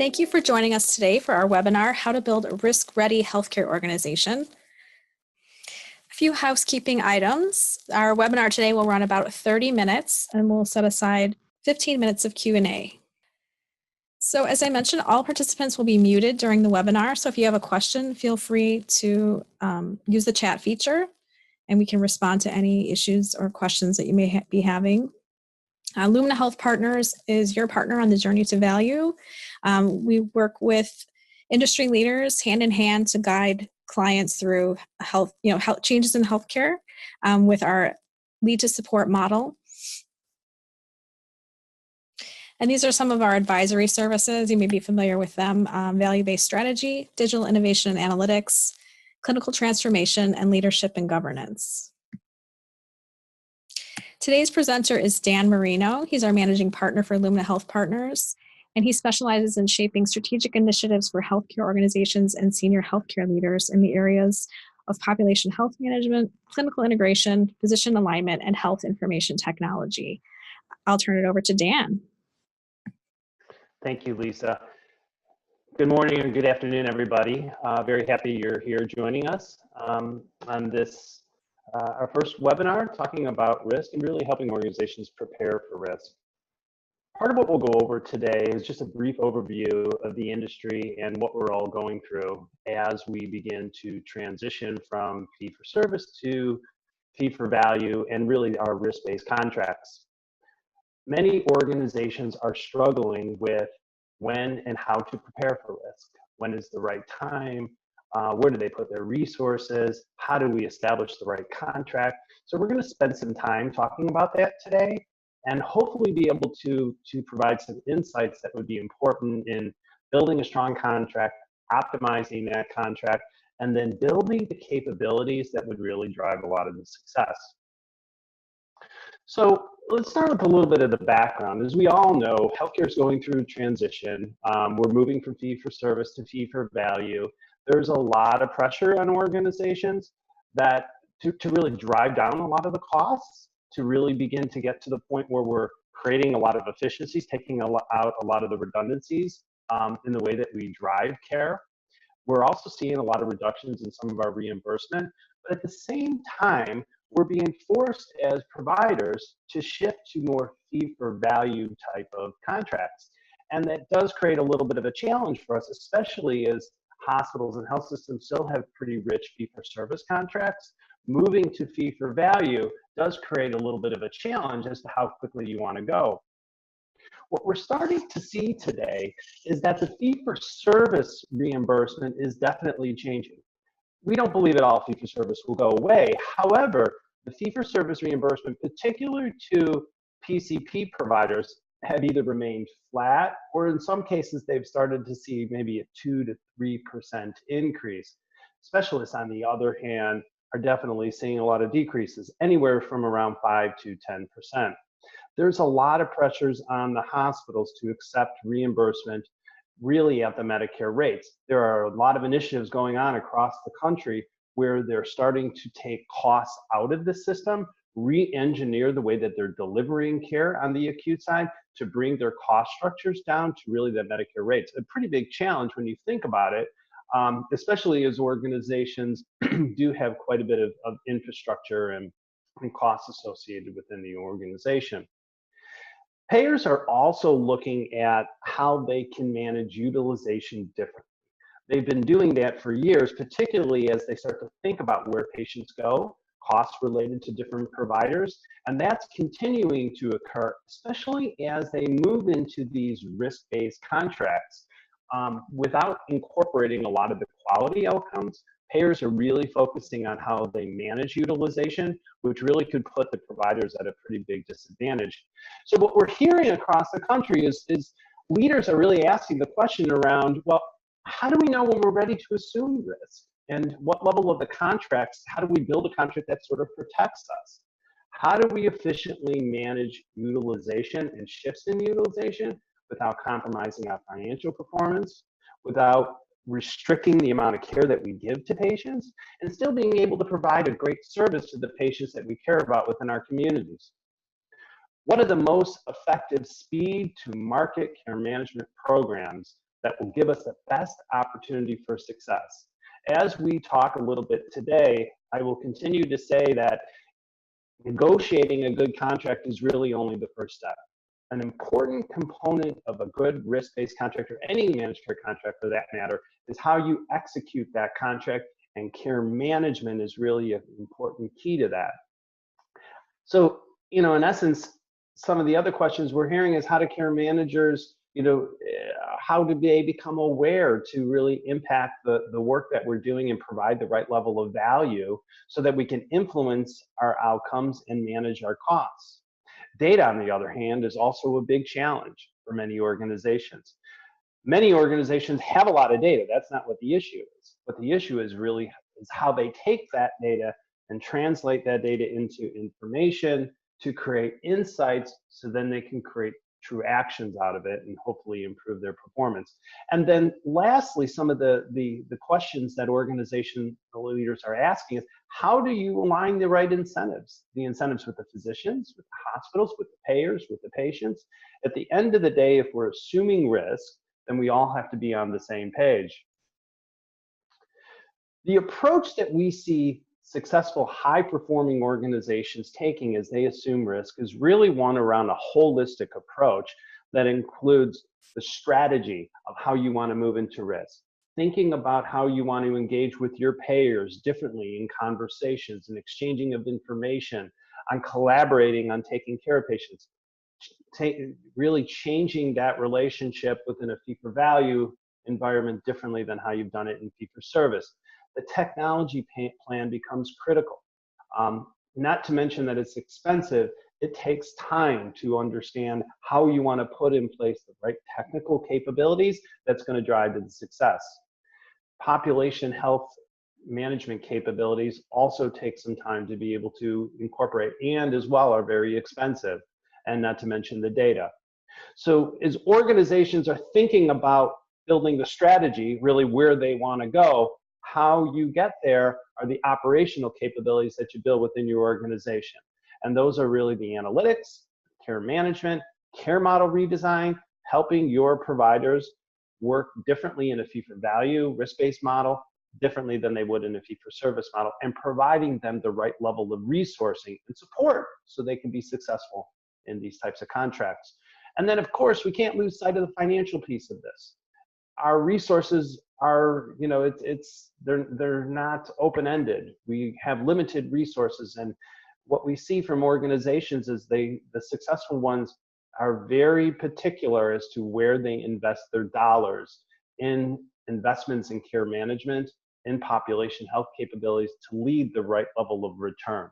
Thank you for joining us today for our webinar, How to Build a Risk-Ready Healthcare Organization. A few housekeeping items. Our webinar today will run about 30 minutes and we'll set aside 15 minutes of Q&A. So as I mentioned, all participants will be muted during the webinar. So if you have a question, feel free to use the chat feature and we can respond to any issues or questions that you may be having. Lumina Health Partners is your partner on the journey to value. We work with industry leaders hand in hand to guide clients through health changes in healthcare with our lead to support model. And these are some of our advisory services. You may be familiar with them: value-based strategy, digital innovation and analytics, clinical transformation, and leadership and governance. Today's presenter is Dan Marino. He's our managing partner for Lumina Health Partners, and he specializes in shaping strategic initiatives for healthcare organizations and senior healthcare leaders in the areas of population health management, clinical integration, physician alignment, and health information technology. I'll turn it over to Dan. Thank you, Lisa. Good morning and good afternoon, everybody. Very happy you're here joining us on this our first webinar talking about risk and really helping organizations prepare for risk. Part of what we'll go over today is just a brief overview of the industry and what we're all going through as we begin to transition from fee-for-service to fee-for-value and really our risk-based contracts. Many organizations are struggling with when and how to prepare for risk. When is the right time? Where do they put their resources? How do we establish the right contract? So we're going to spend some time talking about that today and hopefully be able to provide some insights that would be important in building a strong contract, optimizing that contract, and then building the capabilities that would really drive a lot of the success. So let's start with a little bit of the background. As we all know, healthcare is going through a transition. We're moving from fee-for-service to fee-for-value. There's a lot of pressure on organizations that to really drive down a lot of the costs, to really begin to get to the point where we're creating a lot of efficiencies, taking out a lot of the redundancies in the way that we drive care. We're also seeing a lot of reductions in some of our reimbursement, but at the same time, we're being forced as providers to shift to more fee-for-value type of contracts. And that does create a little bit of a challenge for us, especially as hospitals and health systems still have pretty rich fee-for-service contracts. Moving to fee-for-value does create a little bit of a challenge as to how quickly you want to go. What we're starting to see today is that the fee-for-service reimbursement is definitely changing. We don't believe at all fee-for-service will go away. However, the fee-for-service reimbursement, particularly to PCP providers, have either remained flat or in some cases they've started to see maybe a 2 to 3% increase. Specialists, on the other hand, are definitely seeing a lot of decreases, anywhere from around 5 to 10%. There's a lot of pressures on the hospitals to accept reimbursement really at the Medicare rates. There are a lot of initiatives going on across the country where they're starting to take costs out of the system, re-engineer the way that they're delivering care on the acute side to bring their cost structures down to really the Medicare rates. A pretty big challenge when you think about it, especially as organizations do have quite a bit of infrastructure and costs associated within the organization. Payers are also looking at how they can manage utilization differently. They've been doing that for years, particularly as they start to think about where patients go, costs related to different providers, and that's continuing to occur, especially as they move into these risk-based contracts. Without incorporating a lot of the quality outcomes, payers are really focusing on how they manage utilization, which really could put the providers at a pretty big disadvantage. So what we're hearing across the country is leaders are really asking the question around, well, how do we know when we're ready to assume risk? And what level of the contracts, how do we build a contract that sort of protects us? How do we efficiently manage utilization and shifts in utilization without compromising our financial performance, without restricting the amount of care that we give to patients, and still being able to provide a great service to the patients that we care about within our communities? One of the most effective speed to market care management programs that will give us the best opportunity for success. As we talk a little bit today, I will continue to say that negotiating a good contract is really only the first step. An important component of a good risk-based contract, or any managed care contract for that matter, is how you execute that contract, and care management is really an important key to that. So, in essence, some of the other questions we're hearing is, how do care managers, how do they become aware to really impact the work that we're doing and provide the right level of value so that we can influence our outcomes and manage our costs? Data, on the other hand, is also a big challenge for many organizations. Many organizations have a lot of data. That's not what the issue is. What the issue is really is how they take that data and translate that data into information to create insights, so then they can create true actions out of it and hopefully improve their performance. And then lastly, some of the questions that organization leaders are asking is, how do you align the right incentives? The incentives with the physicians, with the hospitals, with the payers, with the patients. At the end of the day, if we're assuming risk, then we all have to be on the same page. The approach that we see successful, high-performing organizations taking as they assume risk is really one around a holistic approach that includes the strategy of how you want to move into risk, thinking about how you want to engage with your payers differently in conversations and exchanging of information, on collaborating on taking care of patients, really changing that relationship within a fee-for-value environment differently than how you've done it in fee-for-service. The technology plan becomes critical. Not to mention that it's expensive. It takes time to understand how you want to put in place the right technical capabilities that's going to drive to the success. Population health management capabilities also take some time to be able to incorporate, and as well are very expensive, and not to mention the data. So as organizations are thinking about building the strategy, really where they want to go, how you get there are the operational capabilities that you build within your organization. And those are really the analytics, care management, care model redesign, helping your providers work differently in a fee-for-value, risk-based model, differently than they would in a fee-for-service model, and providing them the right level of resourcing and support so they can be successful in these types of contracts. And then, of course, we can't lose sight of the financial piece of this. Our resources are, they're not open-ended. We have limited resources, and what we see from organizations is the successful ones are very particular as to where they invest their dollars in investments in care management, in population health capabilities to lead the right level of return.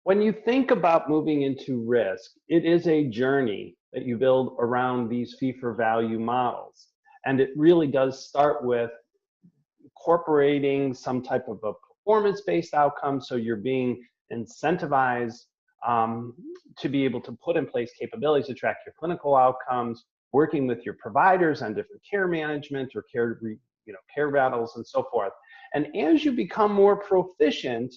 When you think about moving into risk, it is a journey that you build around these fee-for-value models. And it really does start with incorporating some type of a performance-based outcome, so you're being incentivized to be able to put in place capabilities to track your clinical outcomes, working with your providers on different care management or care battles and so forth. And as you become more proficient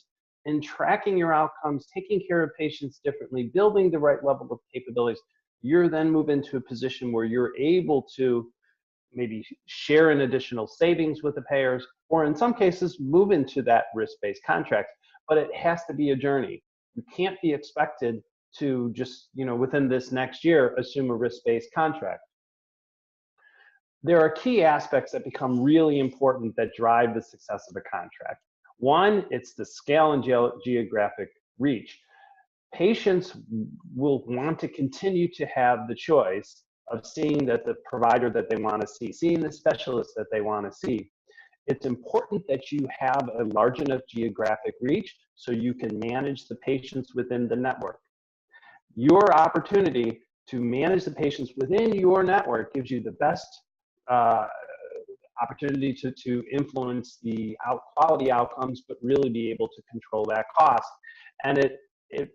in tracking your outcomes, taking care of patients differently, building the right level of capabilities, you're then move into a position where you're able to maybe share in additional savings with the payers, or in some cases move into that risk-based contract. But it has to be a journey. You can't be expected to just, within this next year, assume a risk-based contract. There are key aspects that become really important that drive the success of a contract. One, it's the scale and geographic reach. Patients will want to continue to have the choice of seeing that the provider that they want to see, seeing the specialist that they want to see. It's important that you have a large enough geographic reach so you can manage the patients within the network. Your opportunity to manage the patients within your network gives you the best opportunity to influence the quality outcomes, but really be able to control that cost. And it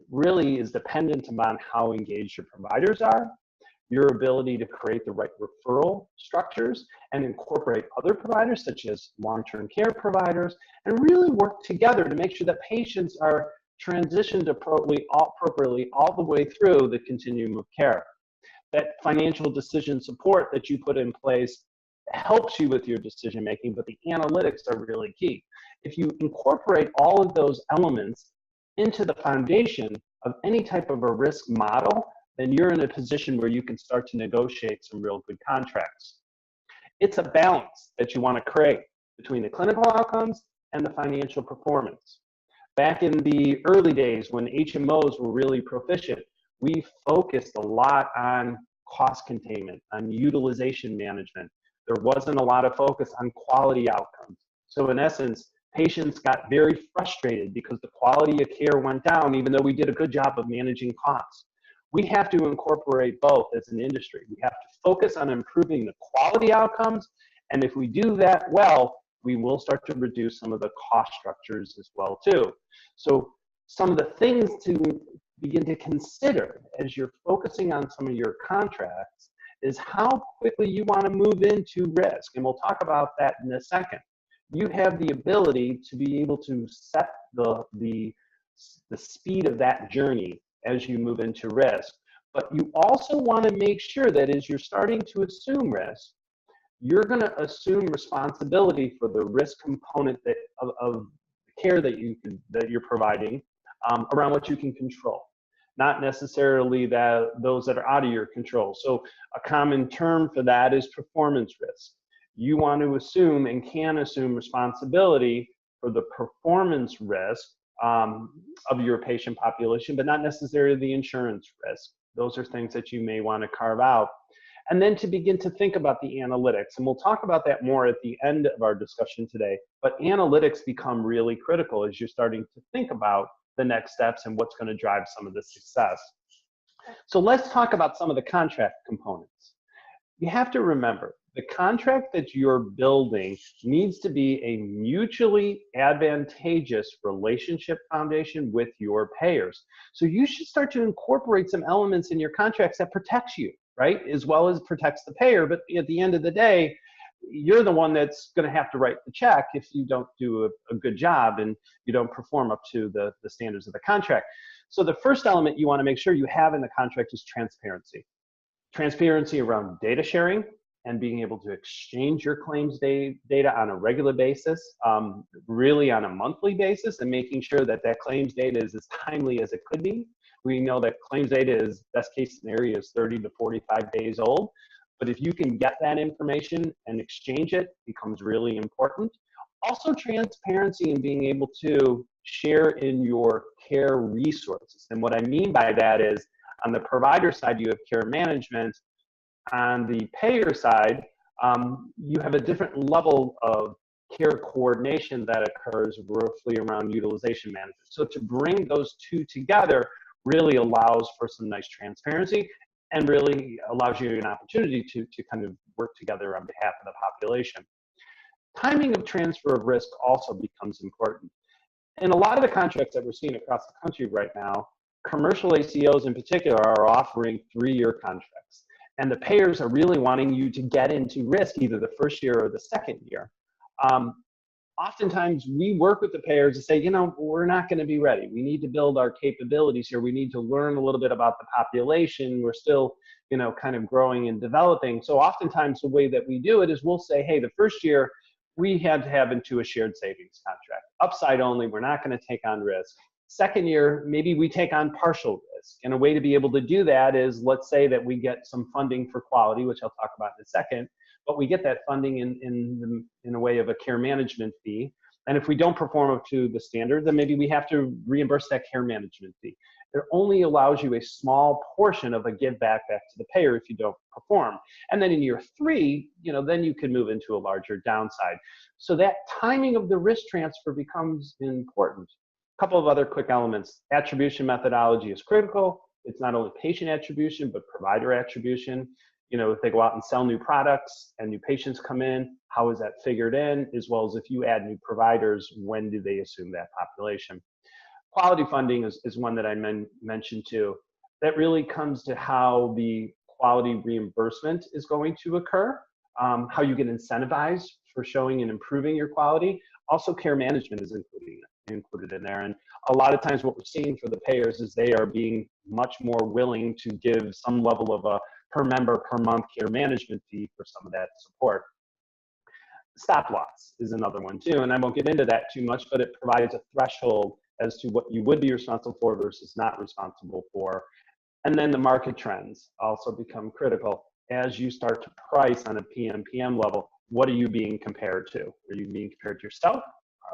really is dependent upon how engaged your providers are, your ability to create the right referral structures and incorporate other providers such as long-term care providers, and really work together to make sure that patients are transitioned appropriately all the way through the continuum of care. that financial decision support that you put in place helps you with your decision making, but the analytics are really key. If you incorporate all of those elements into the foundation of any type of a risk model, then you're in a position where you can start to negotiate some real good contracts. It's a balance that you want to create between the clinical outcomes and the financial performance. Back in the early days when HMOs were really proficient, we focused a lot on cost containment, on utilization management. There wasn't a lot of focus on quality outcomes. So in essence, patients got very frustrated because the quality of care went down, even though we did a good job of managing costs. We have to incorporate both as an industry. We have to focus on improving the quality outcomes, and if we do that well, we will start to reduce some of the cost structures as well too. So some of the things to begin to consider as you're focusing on some of your contracts is how quickly you want to move into risk, and we'll talk about that in a second. You have the ability to be able to set the speed of that journey as you move into risk, but you also want to make sure that as you're starting to assume risk, you're going to assume responsibility for the risk component of care that you're providing around what you can control, not necessarily those that are out of your control. So a common term for that is performance risk. You want to assume and can assume responsibility for the performance risk of your patient population, but not necessarily the insurance risk. Those are things that you may want to carve out. And then to begin to think about the analytics, and we'll talk about that more at the end of our discussion today, but analytics become really critical as you're starting to think about the next steps and what's going to drive some of the success. So let's talk about some of the contract components. You have to remember, the contract that you're building needs to be a mutually advantageous relationship foundation with your payers. So you should start to incorporate some elements in your contracts that protects you, right? As well as protects the payer. But at the end of the day, you're the one that's going to have to write the check if you don't do a good job and you don't perform up to the standards of the contract. So the first element you want to make sure you have in the contract is transparency. Transparency around data sharing and being able to exchange your claims data on a regular basis, really on a monthly basis, and making sure that that claims data is as timely as it could be. We know that claims data is, best case scenario, is 30 to 45 days old. But if you can get that information and exchange it, becomes really important. Also, transparency and being able to share in your care resources. And what I mean by that is, on the provider side, you have care management. On the payer side, you have a different level of care coordination that occurs roughly around utilization management. So to bring those two together really allows for some nice transparency and really allows you an opportunity to kind of work together on behalf of the population. Timing of transfer of risk also becomes important. In a lot of the contracts that we're seeing across the country right now, commercial ACOs in particular are offering 3-year contracts. And the payers are really wanting you to get into risk either the first year or the second year. Oftentimes we work with the payers to say, you know, we're not going to be ready. We need to build our capabilities here. We need to learn a little bit about the population. We're still, you know, kind of growing and developing. So oftentimes the way that we do it is we'll say, hey, the first year we had to have into a shared savings contract. Upside only, we're not going to take on risk. Second year, maybe we take on partial risk. And a way to be able to do that is, let's say that we get some funding for quality, which I'll talk about in a second, but we get that funding in a way of a care management fee. And if we don't perform up to the standard, then maybe we have to reimburse that care management fee. It only allows you a small portion of a give back to the payer if you don't perform. And then in year 3, you know, then you can move into a larger downside. So that timing of the risk transfer becomes important. A couple of other quick elements. Attribution methodology is critical. It's not only patient attribution, but provider attribution. You know, if they go out and sell new products and new patients come in, how is that figured in? As well as if you add new providers, when do they assume that population? Quality funding is one that I mentioned too. That really comes to how the quality reimbursement is going to occur, how you get incentivized for showing and improving your quality. Also, care management is included in there. And a lot of times what we're seeing for the payers is they are being much more willing to give some level of a per member per month care management fee for some of that support. Stop loss is another one too, and I won't get into that too much, but it provides a threshold as to what you would be responsible for versus not responsible for. And then the market trends also become critical as you start to price on a PMPM level. What are you being compared to? Are you being compared to yourself,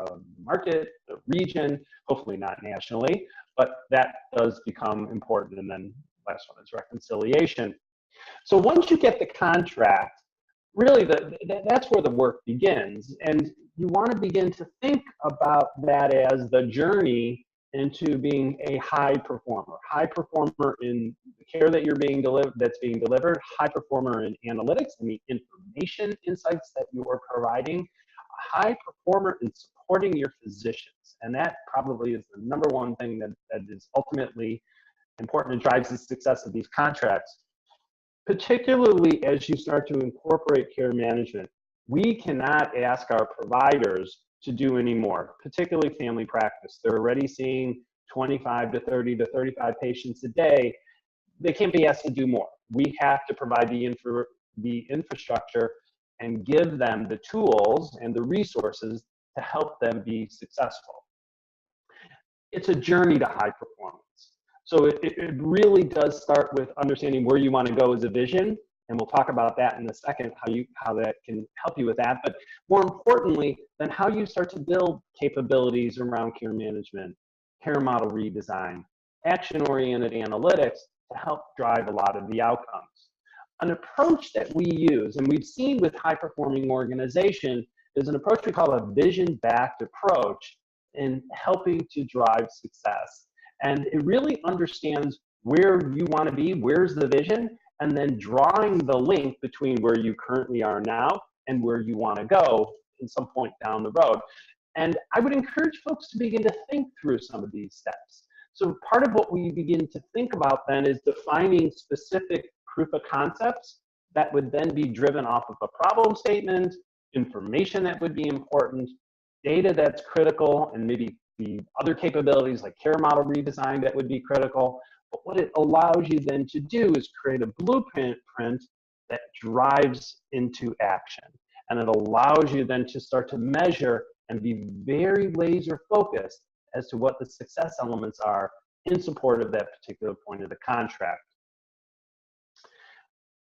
the market, the region, hopefully not nationally, but that does become important. And then last one is reconciliation. So once you get the contract, really that's where the work begins. And you want to begin to think about that as the journey into being a high performer in the care that you're being delivered, high performer in analytics and the information insights that you are providing, a high performer in supporting your physicians. And that probably is the number one thing that is ultimately important and drives the success of these contracts. Particularly as you start to incorporate care management, we cannot ask our providers to do any more, particularly family practice. They're already seeing 25 to 30 to 35 patients a day. They can't be asked to do more. We have to provide the infrastructure and give them the tools and the resources to help them be successful. It's a journey to high performance. So it really does start with understanding where you want to go as a vision, and we'll talk about that in a second, how that can help you with that. But more importantly, then how you start to build capabilities around care management, care model redesign, action-oriented analytics to help drive a lot of the outcomes. An approach that we use, and we've seen with high-performing organizations, is an approach we call a vision-backed approach in helping to drive success. And it really understands where you want to be, where's the vision, and then drawing the link between where you currently are now and where you want to go at some point down the road. And I would encourage folks to begin to think through some of these steps. So part of what we begin to think about then is defining specific proof of concepts that would then be driven off of a problem statement, information that would be important, data that's critical, and maybe the other capabilities like care model redesign that would be critical. But what it allows you then to do is create a blueprint that drives into action. And it allows you then to start to measure and be very laser focused as to what the success elements are in support of that particular point of the contract.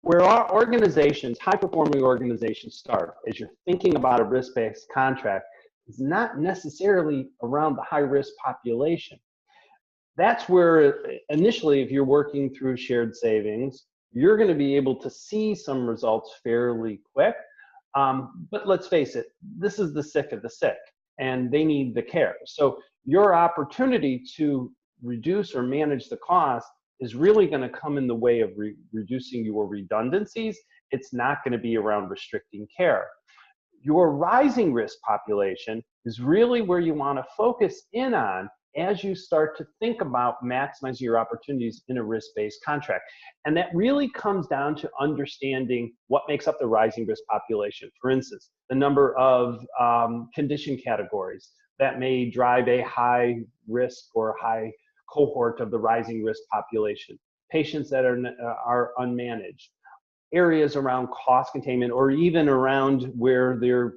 Where our organizations, high-performing organizations start, as you're thinking about a risk-based contract, is not necessarily around the high-risk population. That's where initially, if you're working through shared savings, you're going to be able to see some results fairly quick. But let's face it, this is the sick of the sick, and they need the care. So your opportunity to reduce or manage the cost is really going to come in the way of reducing your redundancies. It's not going to be around restricting care. Your rising risk population is really where you want to focus in on as you start to think about maximizing your opportunities in a risk-based contract. And that really comes down to understanding what makes up the rising risk population. For instance, the number of condition categories that may drive a high risk or high cohort of the rising risk population, patients that are unmanaged, areas around cost containment, or even around where they're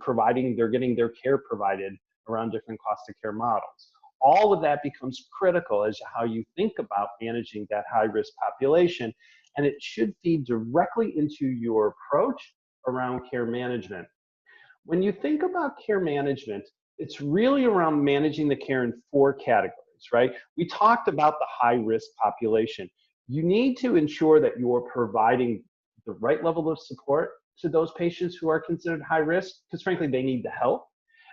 getting their care provided around different cost of care models. All of that becomes critical as to how you think about managing that high risk population, and it should feed directly into your approach around care management. When you think about care management, it's really around managing the care in 4 categories, right? We talked about the high risk population. You need to ensure that you're providing the right level of support to those patients who are considered high risk, because frankly, they need the help.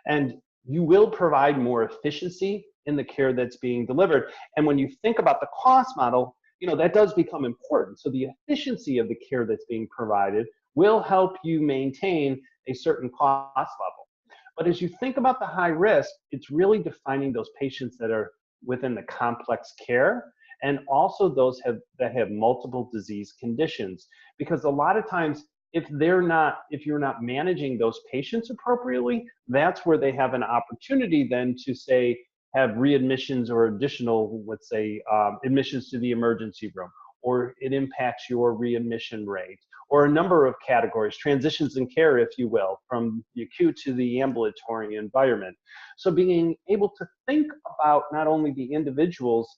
And you will provide more efficiency in the care that's being delivered. And when you think about the cost model, that does become important. So the efficiency of the care that's being provided will help you maintain a certain cost level. But as you think about the high risk, it's really defining those patients that are within the complex care, and also those that have multiple disease conditions. Because a lot of times, if you're not managing those patients appropriately, that's where they have an opportunity then to say, have readmissions or additional, let's say, admissions to the emergency room, or it impacts your readmission rate, or a number of categories, transitions in care, if you will, from the acute to the ambulatory environment. So being able to think about not only the individuals,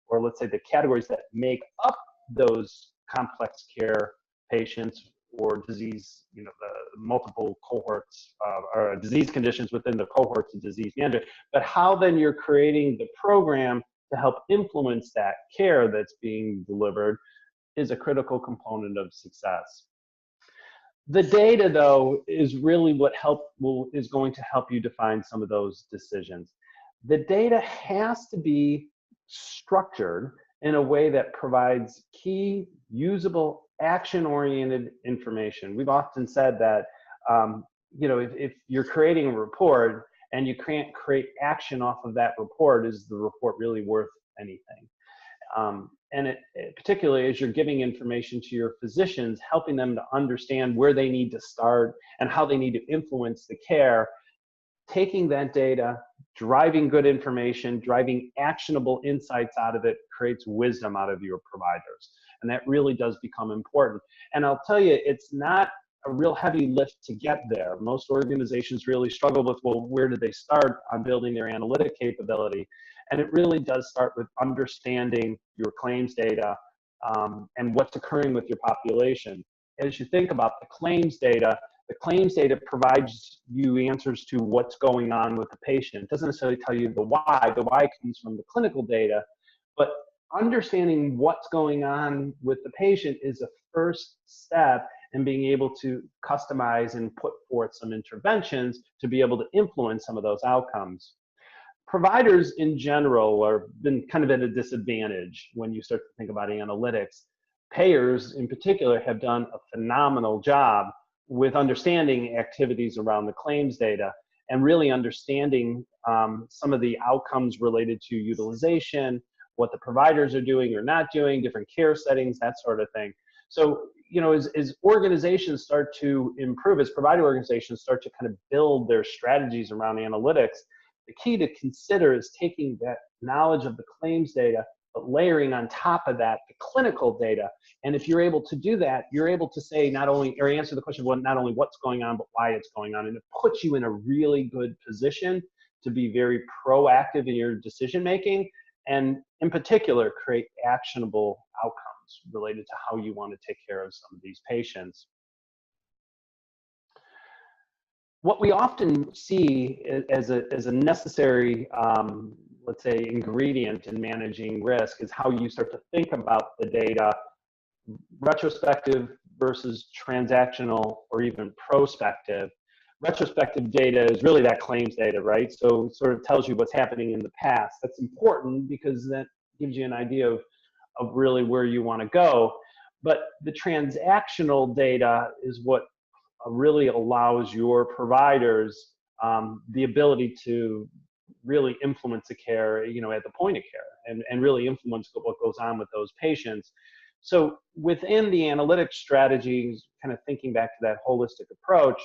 or let's say the categories that make up those complex care patients or disease, the multiple cohorts or disease conditions within the cohorts of disease management, but how then you're creating the program to help influence that care that's being delivered is a critical component of success. The data, though, is really what is going to help you define some of those decisions. The data has to be structured in a way that provides key, usable, action-oriented information. We've often said that, if you're creating a report and you can't create action off of that report, is the report really worth anything? And particularly as you're giving information to your physicians, helping them to understand where they need to start and how they need to influence the care, taking that data, driving good information, driving actionable insights out of it creates wisdom out of your providers. And that really does become important. And I'll tell you, it's not a real heavy lift to get there. Most organizations really struggle with, well, where do they start on building their analytic capability? And it really does start with understanding your claims data and what's occurring with your population. As you think about the claims data provides you answers to what's going on with the patient. It doesn't necessarily tell you the why. The why comes from the clinical data, but understanding what's going on with the patient is a first step in being able to customize and put forth some interventions to be able to influence some of those outcomes. Providers in general are been kind of at a disadvantage when you start to think about analytics. Payers in particular have done a phenomenal job with understanding activities around the claims data and really understanding some of the outcomes related to utilization, what the providers are doing or not doing, different care settings, that sort of thing. So, as organizations start to improve, as provider organizations start to kind of build their strategies around analytics, the key to consider is taking that knowledge of the claims data, but layering on top of that the clinical data. And if you're able to do that, you're able to say answer the question of not only what's going on, but why it's going on. And it puts you in a really good position to be very proactive in your decision making, and in particular, create actionable outcomes related to how you want to take care of some of these patients. What we often see as a necessary, let's say, ingredient in managing risk is how you start to think about the data, retrospective versus transactional or even prospective. Retrospective data is really that claims data, right? So it sort of tells you what's happening in the past. That's important because that gives you an idea of really where you want to go. But the transactional data is what really allows your providers the ability to really influence the care, at the point of care and really influence what goes on with those patients. So within the analytics strategies, kind of thinking back to that holistic approach,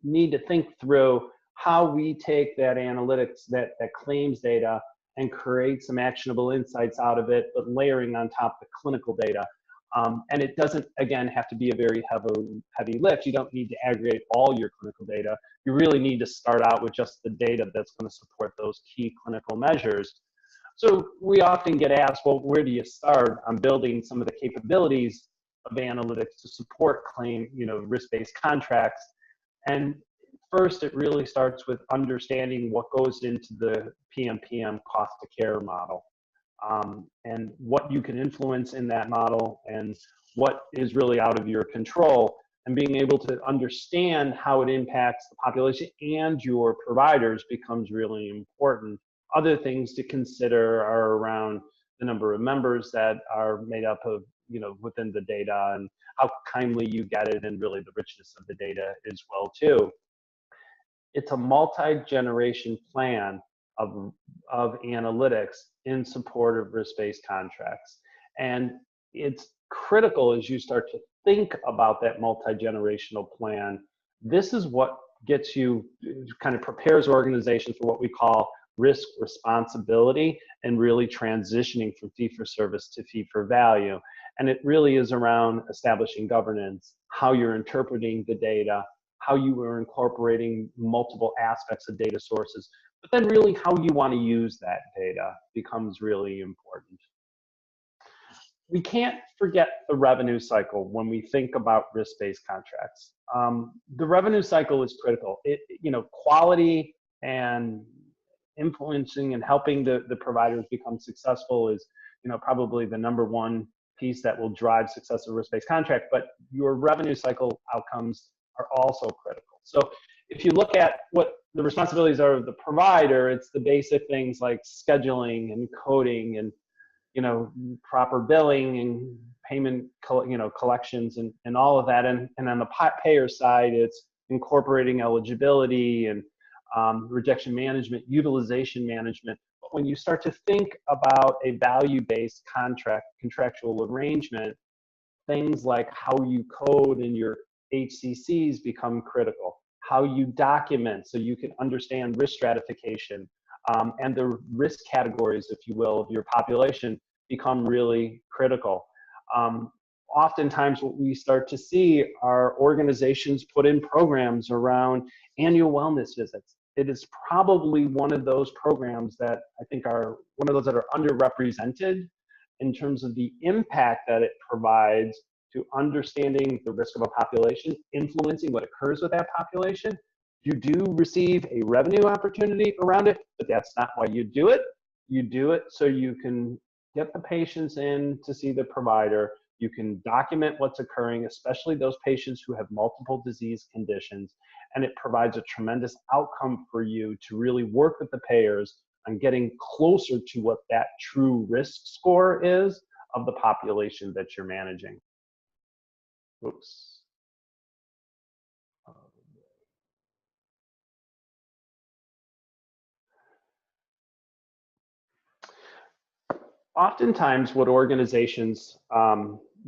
need to think through how we take that analytics, that claims data, and create some actionable insights out of it, but layering on top the clinical data. And it doesn't, again, have to be a very heavy lift. You don't need to aggregate all your clinical data. You really need to start out with just the data that's going to support those key clinical measures. So we often get asked, well, where do you start on building some of the capabilities of analytics to support risk-based contracts? And first, it really starts with understanding what goes into the PMPM cost of care model. And what you can influence in that model and what is really out of your control, and being able to understand how it impacts the population and your providers becomes really important. Other things to consider are around the number of members that are made up of, within the data, and how kindly you get it, and really the richness of the data as well too. It's a multi-generation plan of analytics in support of risk-based contracts. And it's critical as you start to think about that multi-generational plan. This is what gets you, kind of prepares organizations for what we call risk responsibility and really transitioning from fee-for-service to fee-for-value. And it really is around establishing governance, how you're interpreting the data, how you are incorporating multiple aspects of data sources, but then really how you want to use that data becomes really important. We can't forget the revenue cycle when we think about risk-based contracts. The revenue cycle is critical. Quality and influencing and helping the providers become successful is, probably the #1 piece that will drive success of risk-based contract, but your revenue cycle outcomes are also critical. So if you look at what the responsibilities are of the provider, it's the basic things like scheduling and coding and proper billing and payment, collections and all of that. And on the payer side, it's incorporating eligibility and rejection management, utilization management. But when you start to think about a value-based contractual arrangement, things like how you code in your HCCs become critical. How you document so you can understand risk stratification and the risk categories, if you will, of your population become really critical. Oftentimes what we start to see are organizations put in programs around annual wellness visits. It is probably one of those programs that I think are one of those that are underrepresented in terms of the impact that it provides to understanding the risk of a population, influencing what occurs with that population. You do receive a revenue opportunity around it, but that's not why you do it. You do it so you can get the patients in to see the provider. You can document what's occurring, especially those patients who have multiple disease conditions, and it provides a tremendous outcome for you to really work with the payers on getting closer to what that true risk score is of the population that you're managing. Oops. Oftentimes what organizations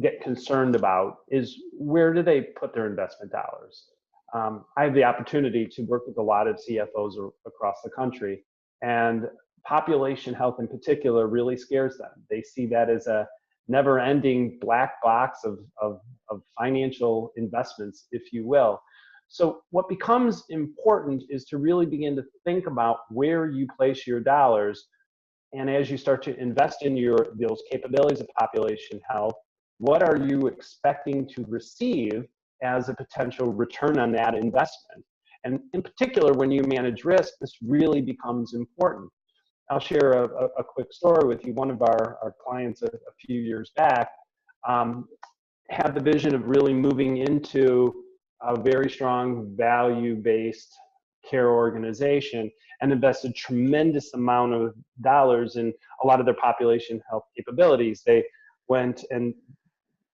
get concerned about is where do they put their investment dollars? I have the opportunity to work with a lot of CFOs across the country, and population health in particular really scares them. They see that as a never-ending black box of financial investments, if you will. So what becomes important is to really begin to think about where you place your dollars. And as you start to invest in those capabilities of population health, what are you expecting to receive as a potential return on that investment? And in particular, when you manage risk, this really becomes important. I'll share a quick story with you. One of our clients a few years back had the vision of really moving into a very strong value-based care organization and invested tremendous amount of dollars in a lot of their population health capabilities. They went and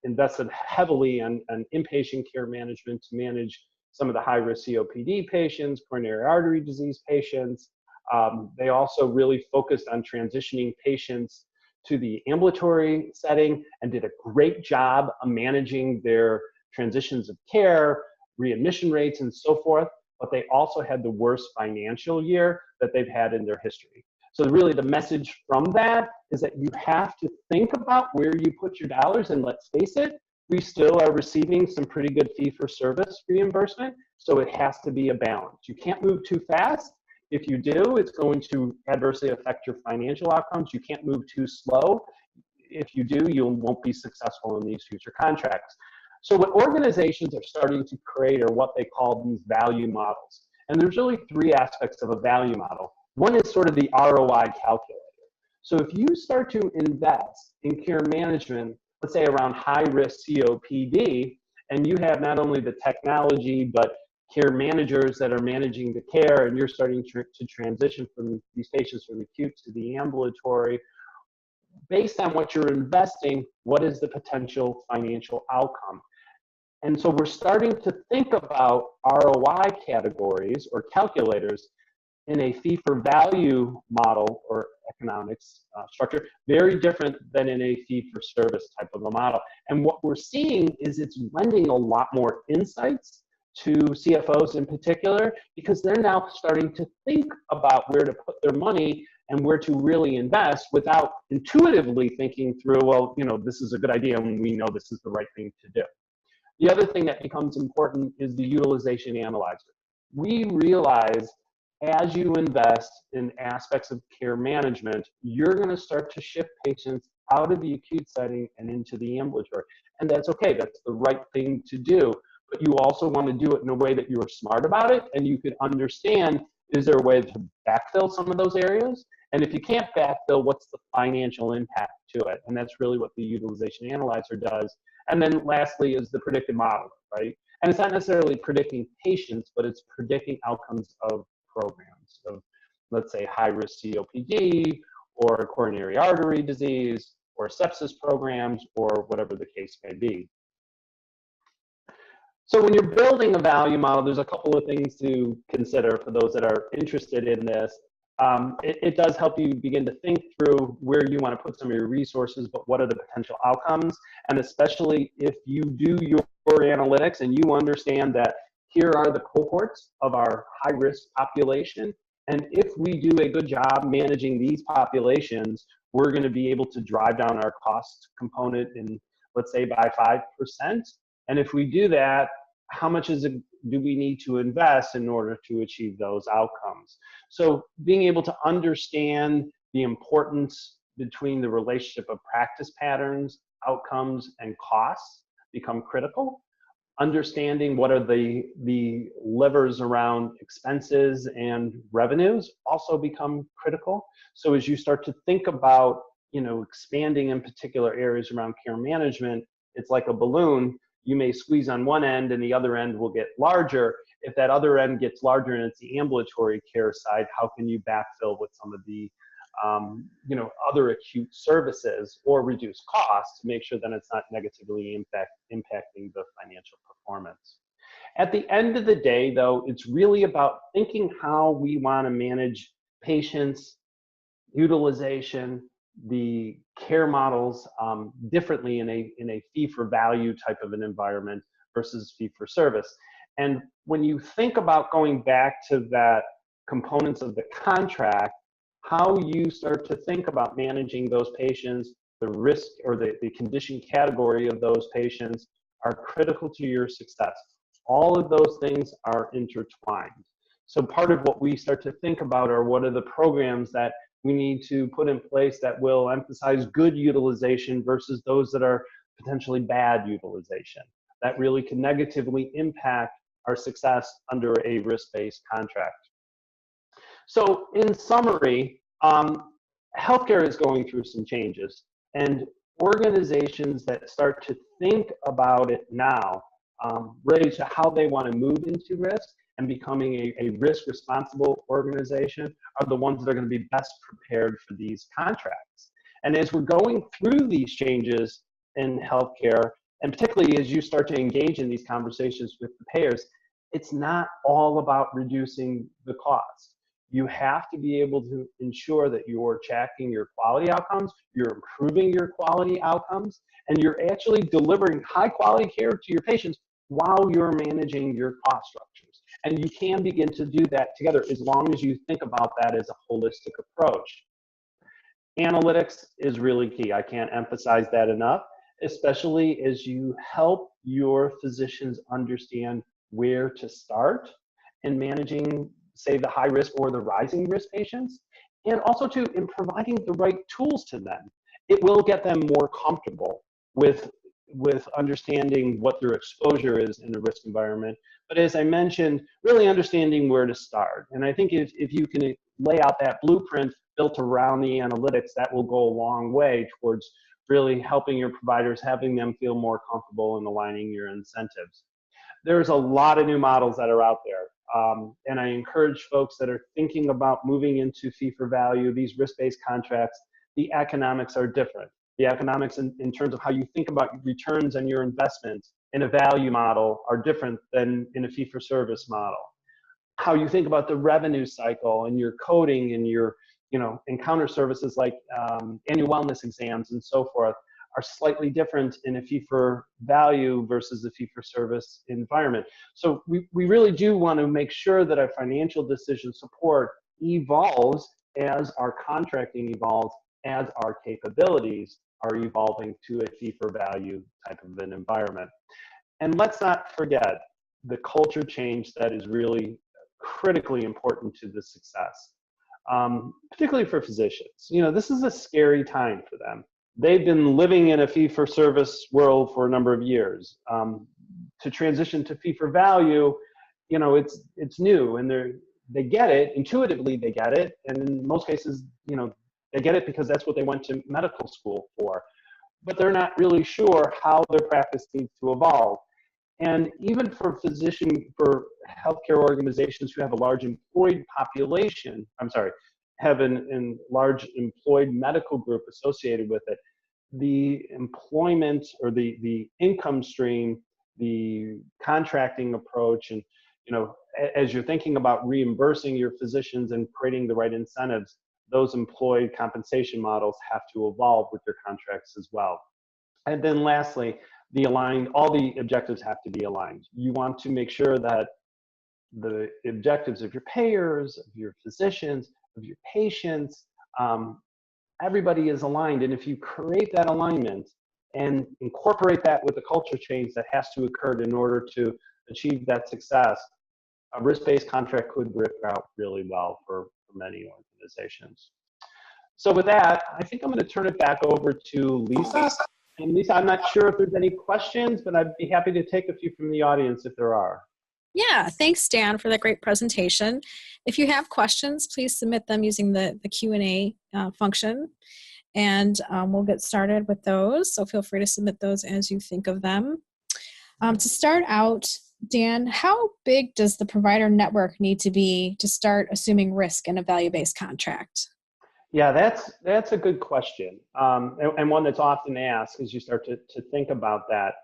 invested heavily on inpatient care management to manage some of the high-risk COPD patients, coronary artery disease patients. They also really focused on transitioning patients to the ambulatory setting and did a great job of managing their transitions of care, readmission rates, and so forth. But they also had the worst financial year that they've had in their history. So really the message from that is that you have to think about where you put your dollars, and let's face it, we still are receiving some pretty good fee-for-service reimbursement, so it has to be a balance. You can't move too fast. If you do, it's going to adversely affect your financial outcomes. You can't move too slow. If you do, you won't be successful in these future contracts. So what organizations are starting to create are what they call these value models. And there's really three aspects of a value model. One is sort of the ROI calculator. So if you start to invest in care management, let's say around high-risk COPD, and you have not only the technology, but care managers that are managing the care, and you're starting to transition from these patients from acute to the ambulatory, based on what you're investing, what is the potential financial outcome? And so we're starting to think about ROI categories or calculators in a fee-for-value model or economics structure, very different than in a fee-for-service type of a model. And what we're seeing is it's lending a lot more insights to CFOs in particular, because they're now starting to think about where to put their money and where to really invest without intuitively thinking through, well, this is a good idea and we know this is the right thing to do. The other thing that becomes important is the utilization analyzer. We realize as you invest in aspects of care management, you're going to start to shift patients out of the acute setting and into the ambulatory. And that's okay, that's the right thing to do. But you also want to do it in a way that you are smart about it and you can understand, is there a way to backfill some of those areas? And if you can't backfill, what's the financial impact to it? And that's really what the utilization analyzer does. And then lastly is the predictive model, right? And it's not necessarily predicting patients, but it's predicting outcomes of programs of, let's say, high-risk COPD or coronary artery disease or sepsis programs or whatever the case may be. So when you're building a value model, there's a couple of things to consider for those that are interested in this. It does help you begin to think through where you want to put some of your resources, but what are the potential outcomes? And especially if you do your analytics and you understand that here are the cohorts of our high-risk population, and if we do a good job managing these populations, we're going to be able to drive down our cost component in, let's say, by 5%. And if we do that, how much do we need to invest in order to achieve those outcomes? So being able to understand the importance between the relationship of practice patterns, outcomes, and costs become critical. Understanding what are the levers around expenses and revenues also become critical. So as you start to think about, expanding in particular areas around care management, it's like a balloon. You may squeeze on one end and the other end will get larger. If that other end gets larger and it's the ambulatory care side, how can you backfill with some of the other acute services or reduce costs to make sure that it's not negatively impacting the financial performance? At the end of the day, though, it's really about thinking how we want to manage patients, utilization, the care models differently in a fee-for-value type of an environment versus fee-for-service. And when you think about going back to that components of the contract, how you start to think about managing those patients, the risk or the condition category of those patients are critical to your success. All of those things are intertwined. So part of what we start to think about are what are the programs that we need to put in place that will emphasize good utilization versus those that are potentially bad utilization. That really can negatively impact our success under a risk-based contract. So in summary, healthcare is going through some changes, and organizations that start to think about it now, ready to how they want to move into risk and becoming a risk responsible organization are the ones that are going to be best prepared for these contracts. And as we're going through these changes in healthcare, and particularly as you start to engage in these conversations with the payers, it's not all about reducing the cost. You have to be able to ensure that you're tracking your quality outcomes, you're improving your quality outcomes, and you're actually delivering high quality care to your patients while you're managing your cost structures. And you can begin to do that together as long as you think about that as a holistic approach. Analytics is really key. I can't emphasize that enough, especially as you help your physicians understand where to start in managing, say, the high risk or the rising risk patients, and also in providing the right tools to them. It will get them more comfortable with understanding what their exposure is in a risk environment. But as I mentioned, really understanding where to start. And I think if you can lay out that blueprint built around the analytics, that will go a long way towards really helping your providers, having them feel more comfortable and aligning your incentives. There's a lot of new models that are out there. And I encourage folks that are thinking about moving into fee-for-value, these risk-based contracts, the economics are different. The economics in terms of how you think about returns on your investment in a value model are different than in a fee-for-service model. How you think about the revenue cycle and your coding and your encounter services like annual wellness exams and so forth are slightly different in a fee-for-value versus a fee-for-service environment. So we really do want to make sure that our financial decision support evolves as our contracting evolves, as our capabilities are evolving to a fee-for-value type of an environment. And let's not forget the culture change that is really critically important to the success, particularly for physicians. You know, this is a scary time for them. They've been living in a fee-for-service world for a number of years. To transition to fee-for-value, you know, it's new, and they get it intuitively. They get it, and in most cases, you know, they get it because that's what they went to medical school for. But they're not really sure how their practice needs to evolve. And even for healthcare organizations who have a large employed population, have a large employed medical group associated with it, the employment or the income stream, the contracting approach, and, you know, as you're thinking about reimbursing your physicians and creating the right incentives, those employed compensation models have to evolve with your contracts as well. And then lastly, all the objectives have to be aligned. You want to make sure that the objectives of your payers, of your physicians, of your patients, everybody is aligned. And if you create that alignment and incorporate that with the culture change that has to occur in order to achieve that success, a risk-based contract could work out really well for many organizations. So with that, I think I'm going to turn it back over to Lisa. And Lisa, I'm not sure if there's any questions, but I'd be happy to take a few from the audience if there are. Yeah, thanks, Dan, for that great presentation. If you have questions, please submit them using the Q&A function, and we'll get started with those. So feel free to submit those as you think of them. To start out, Dan, how big does the provider network need to be to start assuming risk in a value-based contract? Yeah, that's a good question, and one that's often asked as you start to think about that.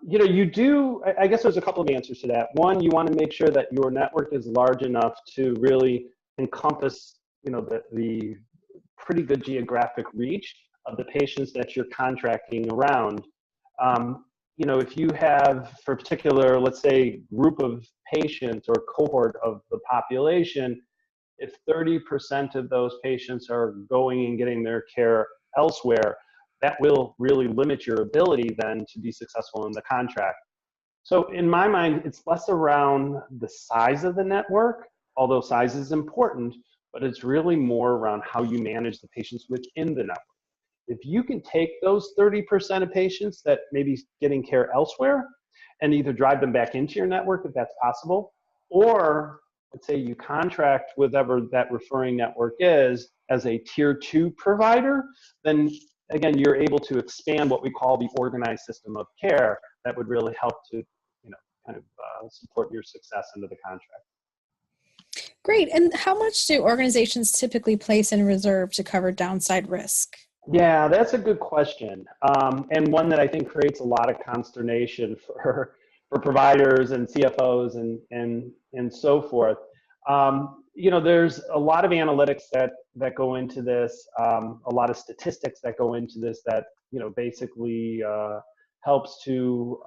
You know, I guess there's a couple of answers to that. One, you want to make sure that your network is large enough to really encompass, you know, the pretty good geographic reach of the patients that you're contracting around. You know, if you have, for a particular, let's say, group of patients or cohort of the population, if 30% of those patients are going and getting their care elsewhere, that will really limit your ability then to be successful in the contract. So in my mind, it's less around the size of the network, although size is important, but it's really more around how you manage the patients within the network. If you can take those 30% of patients that may be getting care elsewhere and either drive them back into your network if that's possible, or let's say you contract with whatever that referring network is as a tier 2 provider, then again, you're able to expand what we call the organized system of care that would really help to, you know, kind of support your success under the contract. Great. And how much do organizations typically place in reserve to cover downside risk? Yeah, that's a good question, and one that I think creates a lot of consternation for providers and CFOs and so forth. You know, there's a lot of analytics that go into this, a lot of statistics that go into this that, you know, basically helps to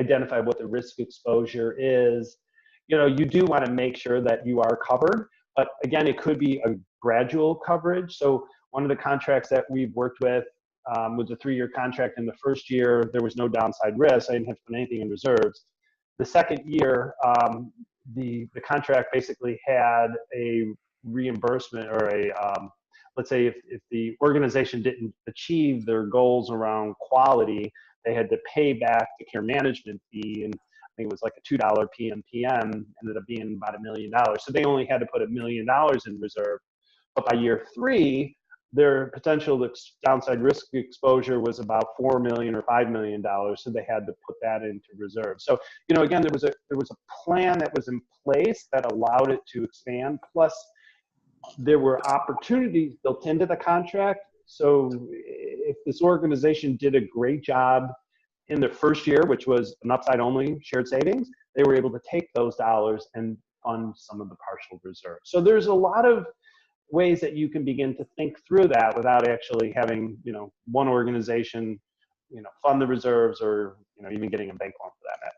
identify what the risk exposure is. You know, you do want to make sure that you are covered, but again, it could be a gradual coverage. So one of the contracts that we've worked with was a 3-year contract. In the first year, there was no downside risk. I didn't have to put anything in reserves. The second year, the contract basically had a reimbursement or let's say if the organization didn't achieve their goals around quality, they had to pay back the care management fee, and I think it was like a $2 PMPM, ended up being about $1 million. So they only had to put $1 million in reserve. But by year 3, their potential downside risk exposure was about $4 million or $5 million, so they had to put that into reserve. So, you know, again, there was a plan that was in place that allowed it to expand. Plus, there were opportunities built into the contract. So, if this organization did a great job in the first year, which was an upside-only shared savings, they were able to take those dollars and fund some of the partial reserve. So, there's a lot of ways that you can begin to think through that without actually having, you know, one organization, you know, fund the reserves or, you know, even getting a bank loan for that matter.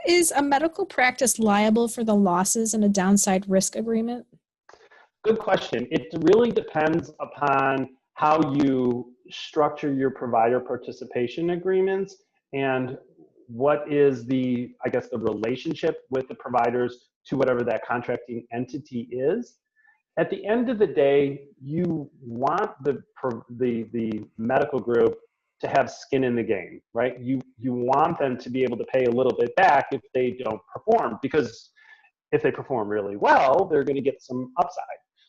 Is a medical practice liable for the losses in a downside risk agreement? Good question. It really depends upon how you structure your provider participation agreements and what is the, I guess, the relationship with the providers to whatever that contracting entity is. At the end of the day, you want the medical group to have skin in the game, right? You want them to be able to pay a little bit back if they don't perform, because if they perform really well, they're going to get some upside.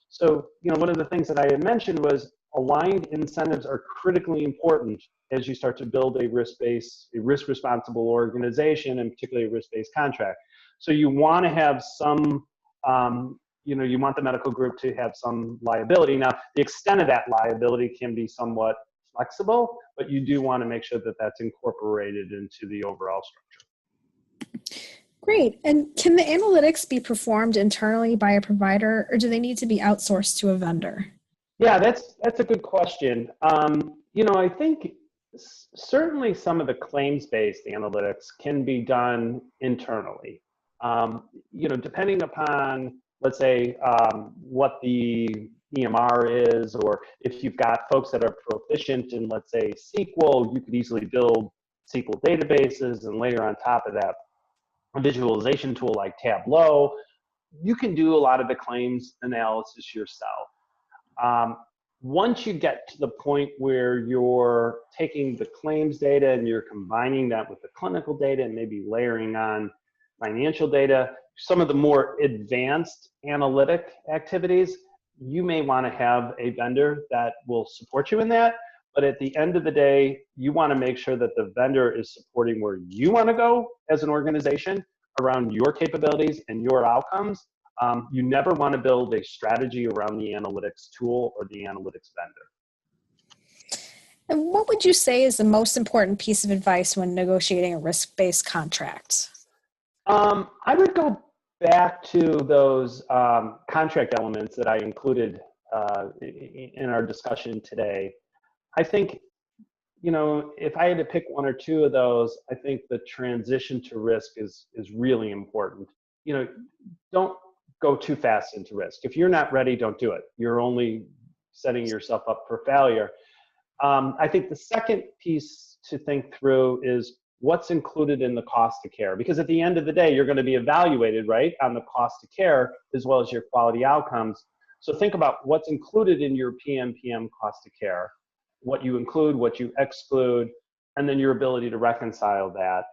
So, one of the things that I had mentioned was aligned incentives are critically important as you start to build a risk-responsible organization, and particularly a risk-based contract. So you want to have some, you want the medical group to have some liability. Now, the extent of that liability can be somewhat flexible, but you do want to make sure that that's incorporated into the overall structure. Great. And can the analytics be performed internally by a provider, or do they need to be outsourced to a vendor? Yeah, that's a good question. I think certainly some of the claims-based analytics can be done internally. Depending upon, let's say, what the EMR is, or if you've got folks that are proficient in, let's say, SQL, you could easily build SQL databases and layer on top of that a visualization tool like Tableau. You can do a lot of the claims analysis yourself. Once you get to the point where you're taking the claims data and you're combining that with the clinical data and maybe layering on financial data, some of the more advanced analytic activities, you may want to have a vendor that will support you in that. But at the end of the day, you want to make sure that the vendor is supporting where you want to go as an organization around your capabilities and your outcomes. You never want to build a strategy around the analytics tool or the analytics vendor. And what would you say is the most important piece of advice when negotiating a risk-based contract? I would go back to those contract elements that I included in our discussion today. I think, if I had to pick one or two of those, I think the transition to risk is really important. Don't go too fast into risk. If you're not ready, don't do it. You're only setting yourself up for failure. I think the second piece to think through is what's included in the cost of care. Because at the end of the day, you're going to be evaluated, right, on the cost of care as well as your quality outcomes. So think about what's included in your PMPM cost of care, what you include, what you exclude, and then your ability to reconcile that.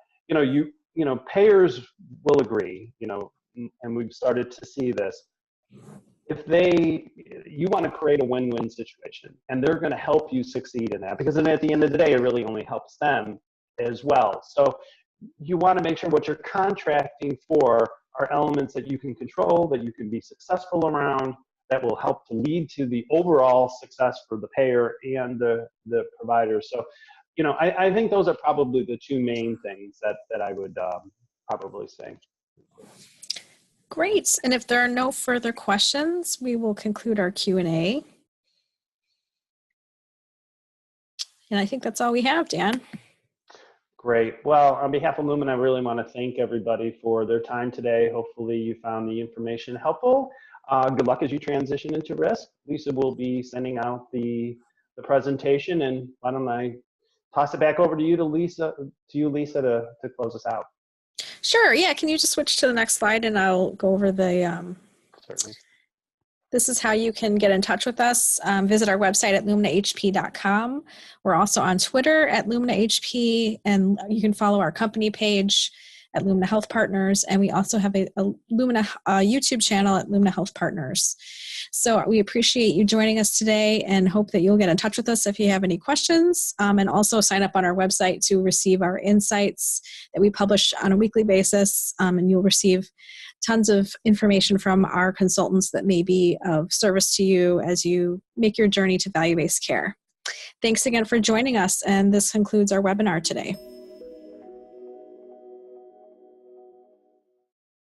Payers will agree, and we've started to see this. You want to create a win-win situation, and they're going to help you succeed in that, because then at the end of the day, it really only helps them as well. So you want to make sure what you're contracting for are elements that you can control, that you can be successful around, that will help to lead to the overall success for the payer and the provider. So, I think those are probably the two main things that I would probably say. Great. And if there are no further questions, we will conclude our Q&A. And I think that's all we have, Dan. Great. Well, on behalf of Lumina, I really want to thank everybody for their time today. Hopefully you found the information helpful. Good luck as you transition into risk. Lisa will be sending out the presentation, and why don't I toss it back over to you, Lisa, to close us out. Sure. Yeah. Can you just switch to the next slide, and I'll go over the. Certainly. This is how you can get in touch with us. Visit our website at luminahp.com. We're also on Twitter at luminahp, and you can follow our company page at Lumina Health Partners, and we also have a Lumina YouTube channel at Lumina Health Partners. So we appreciate you joining us today, and hope that you'll get in touch with us if you have any questions, and also sign up on our website to receive our insights that we publish on a weekly basis, and you'll receive tons of information from our consultants that may be of service to you as you make your journey to value-based care. Thanks again for joining us, and this concludes our webinar today.